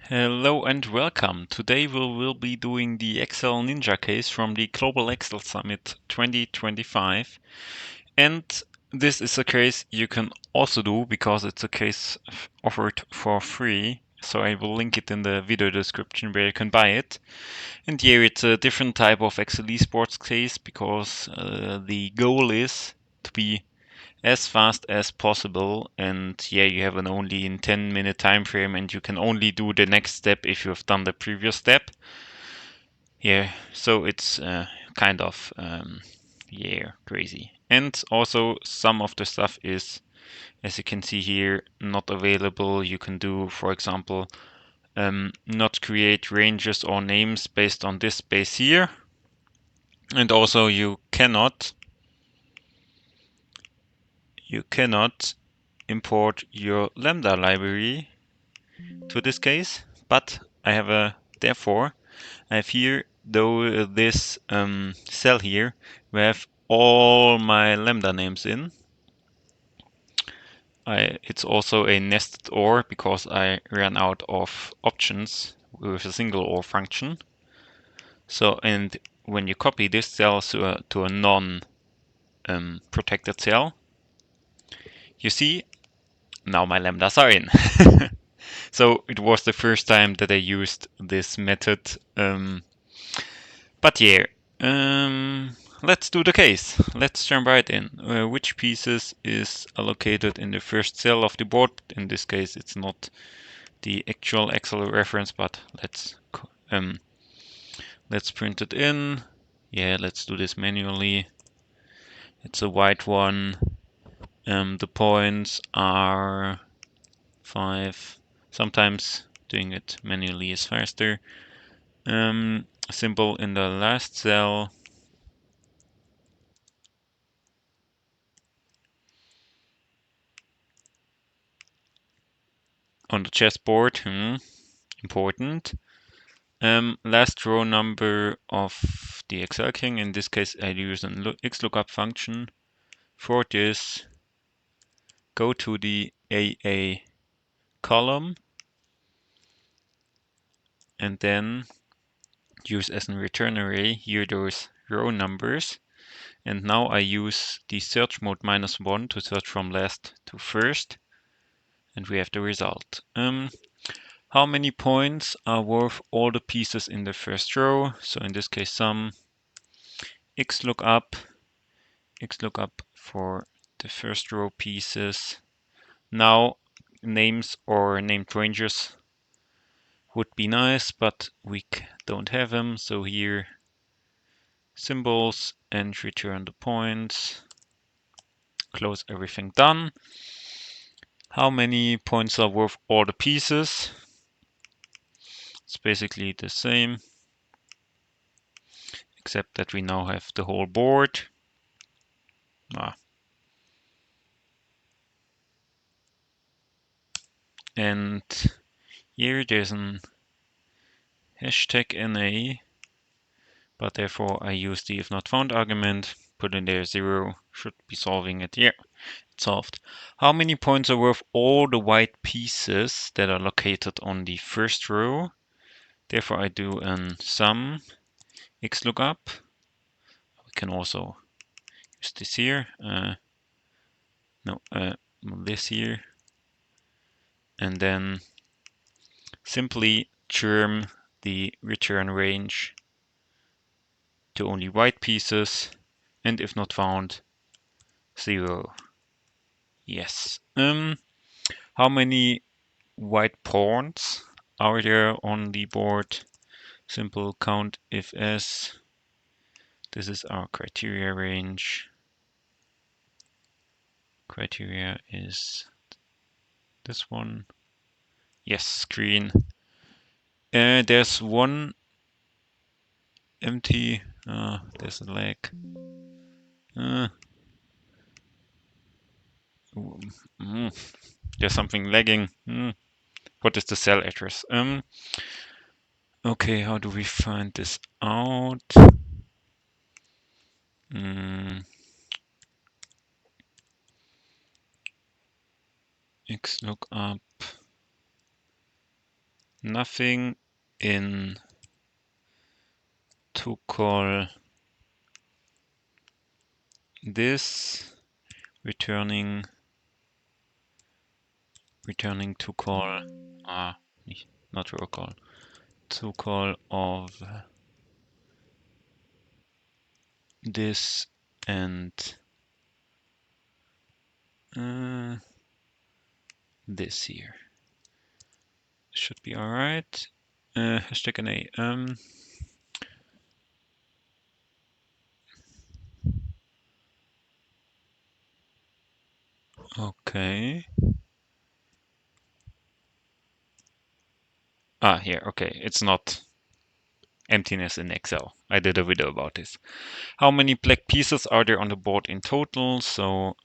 Hello and welcome. Today we will be doing the Excel Ninja case from the Global Excel Summit 2025. And this is a case you can also do because it's a case offered for free. So I will link it in the video description where you can buy it. And here it's a different type of Excel Esports case because the goal is to be as fast as possible, and yeah, you have an only in 10-minute time frame and you can only do the next step if you have done the previous step. Yeah, so it's kind of yeah, crazy. And also some of the stuff is, as you can see here, not available. You can do, for example, not create ranges or names based on this space here. And also you cannot import your lambda library to this case, but I have therefore I have here though this cell here where I have all my lambda names in. It's also a nested OR because I ran out of options with a single OR function. So, and when you copy this cell to a non protected cell, you see now my lambdas are in. So it was the first time that I used this method. But yeah, let's do the case. Let's jump right in. Which pieces is allocated in the first cell of the board? In this case, it's not the actual Excel reference, but let's print it in. Yeah, let's do this manually. It's a white one. The points are 5. Sometimes doing it manually is faster. Symbol in the last cell. On the chessboard, important. Last row number of the Excel king. In this case, I use an XLOOKUP function. For this, go to the AA column and then use as a return array here those row numbers. And now I use the search mode -1 to search from last to first. And we have the result. How many points are worth all the pieces in the first row? So in this case, sum XLOOKUP for the first row pieces. Now names or named ranges would be nice, but we don't have them. So here symbols and return the points. Close everything done. How many points are worth all the pieces? It's basically the same, except that we now have the whole board. And here there's an hashtag NA, but therefore I use the if not found argument, put in there 0, should be solving it. Yeah, it's solved. How many points are worth all the white pieces that are located on the first row? Therefore I do an sum XLOOKUP. We can also use this here. This here. And then simply germ the return range to only white pieces, and if not found, 0. Yes. How many white pawns are there on the board? Simple count if s. This is our criteria range. Criteria is this one. Yes, screen. There's one empty. There's a lag. There's something lagging. What is the cell address? Okay, how do we find this out? XLOOKUP nothing in to call this, returning to call, not roll call, to call of this and this here. Should be alright. Hashtag NA. Okay. Here, okay. It's not emptiness in Excel. I did a video about this. How many black pieces are there on the board in total? So,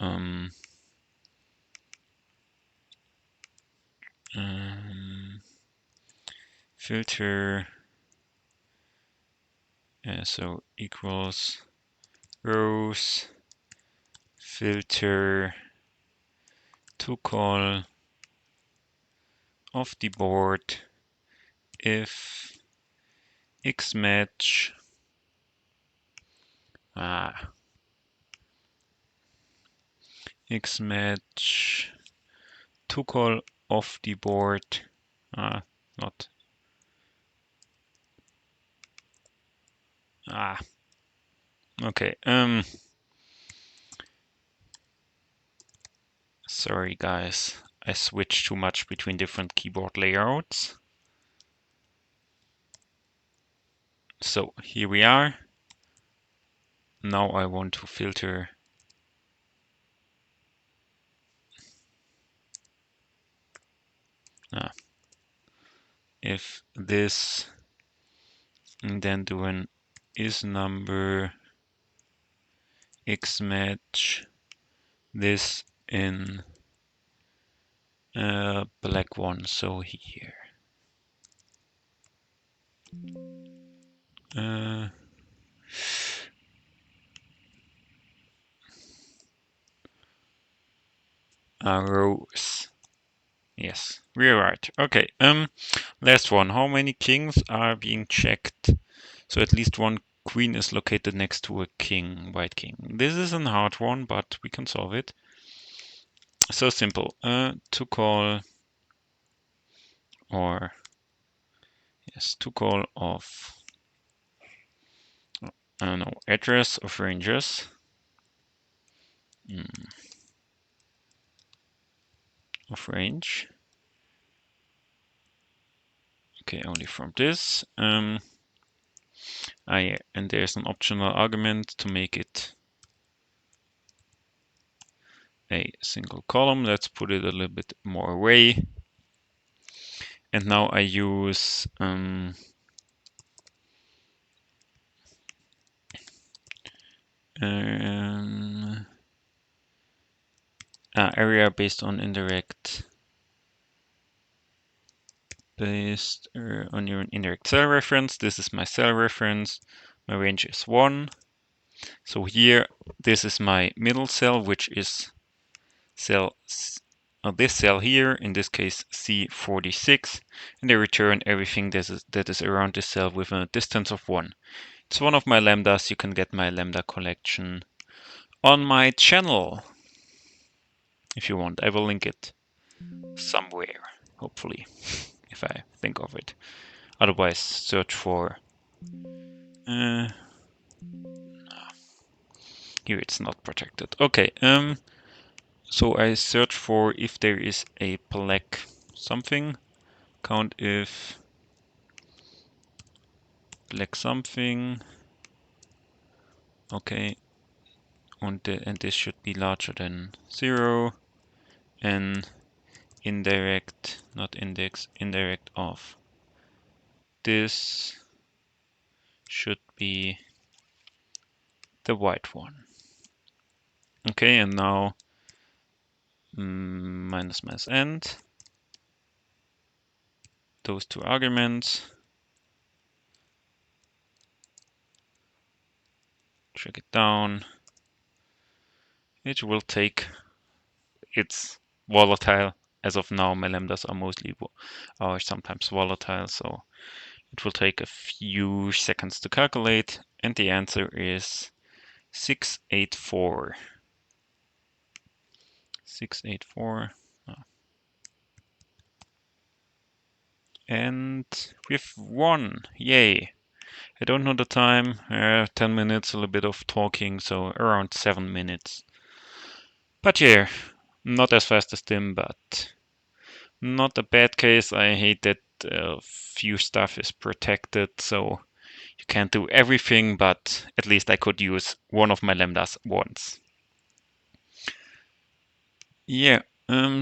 filter, so equals rows, filter to call of the board if x match x match to call of the board not okay. Sorry guys, I switched too much between different keyboard layouts. So here we are. Now I want to filter if this, and then do an is number x match this in black one. So here rows. Yes, we're right. Okay. Last one. How many kings are being checked? So at least one queen is located next to a king, white king. This is a hard one, but we can solve it. So simple. To call, or yes, to call of I don't know, address of ranges. Of range. Okay, only from this. And there's an optional argument to make it a single column. Let's put it a little bit more away. And now I use area based on indirect based on your indirect cell reference. This is my cell reference. My range is 1. So here, this is my middle cell, which is this cell here, in this case C46, and I return everything that is around this cell with a distance of 1. It's one of my lambdas. You can get my lambda collection on my channel if you want. I will link it somewhere, hopefully, if I think of it. Otherwise, search for here it's not protected. Okay, so I search for if there is a black something. Count if black something. Okay, and this should be larger than 0. And indirect, not index, indirect of this should be the white one. Okay, and now minus minus end, those two arguments, drag it down. It will take, it's volatile, as of now, my lambdas are mostly are sometimes volatile, so it will take a few seconds to calculate, and the answer is 684. 684. And we've won! Yay! I don't know the time. 10 minutes, a little bit of talking, so around 7 minutes. But yeah, not as fast as Tim, but not a bad case. I hate that few stuff is protected, so you can't do everything, but at least I could use one of my lambdas once. Yeah,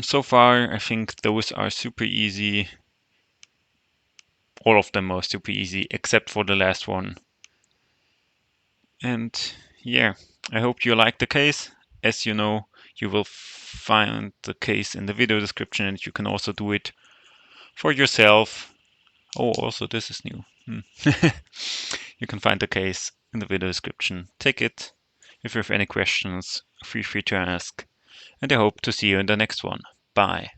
so far I think those are super easy. All of them are super easy, except for the last one. And yeah, I hope you like the case. As you know, you will find the case in the video description, and you can also do it for yourself. Oh, also this is new. You can find the case in the video description. Take it. If you have any questions, feel free to ask. And I hope to see you in the next one. Bye.